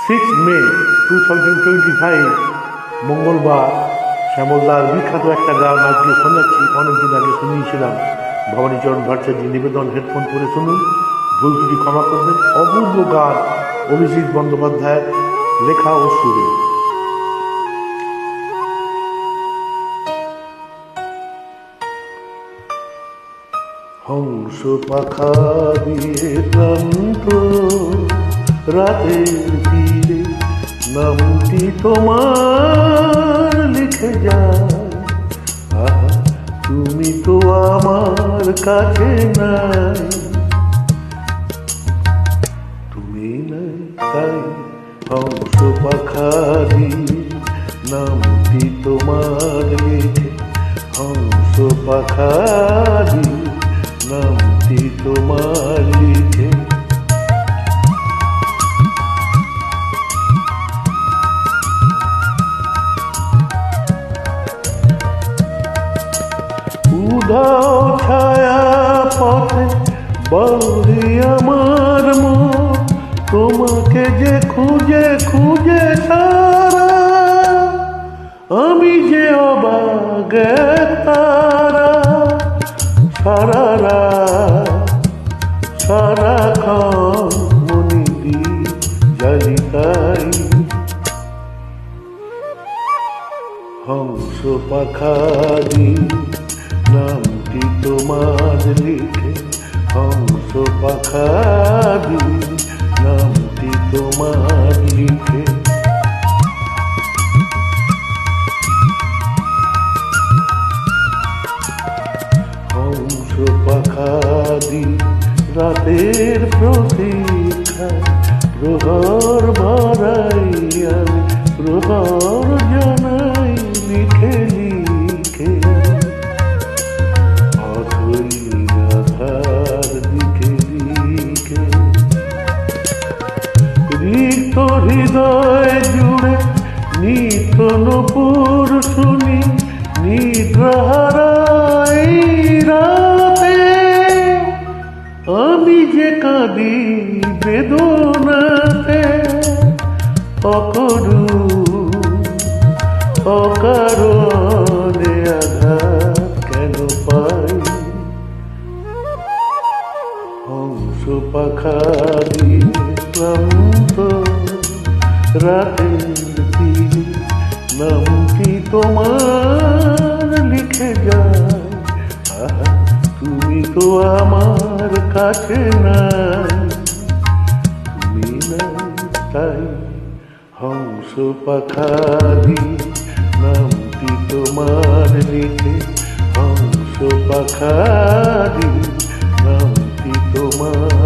6 মে 2025 মঙ্গলবার শ্যামলদার বিখ্যাত একটা গান আজকে শোনাচ্ছি। অনেকদিন আগে শুনিয়েছিলাম। ভবানীচরণ ভট্টাচার্য নিবেদন, হেডফোন করে শুনুন, ভুল ত্রুটি ক্ষমা করবেন। অপূর্ব গান, অভিজিৎ বন্দ্যোপাধ্যায়ের লেখা ও সুরে। হংস পাখা দিয়ে ক্লান্ত রাতের তীরে নামটি তোমার লিখে যায়। আহা, তুমি তো আমার কাছে নাই, তুমি নাই তাই হংস পাখা দিয়ে নামটি তোমার লিখে, হংস পাখা দিয়ে নামটি তোমার লিখে। উধাও ছায়া পথে বাউরি আমার মন, তোমাকে যে খুঁজে খুঁজে সারা, আমি যে অবাক তারা। সারা সারাক্ষণ মনি দ্বীপ জালিতাই, হংস পাখা দিয়ে নামটি তোমার লিখে, হংস পাখা দিয়ে নামটি তোমার লিখে। হংস পাখা দিয়ে রাতের প্রতীক্ষায় প্রহর ভরাই আমি, প্রহর জানাই লিখে লিখে। অথই আধার দিকে দিকে রিক্ত হৃদয় জুড়ে নিত্য নূপুর শুনি, নিদ্রাহারাই রাতে আমি যে কাঁদি বেদনাতে। অকারণে আঘাত কেন পাই, হংস পাখা দিয়ে ক্লান্ত রাতের তীরে নামটি তোমার লিখে যায়। আহা, তুমি তো আমার কাছে নাই, তুমি নাই তাই হংস পাখা দিয়ে নামটি তোমার লিখে, হংস পাখা দিয়ে নামটি তোমার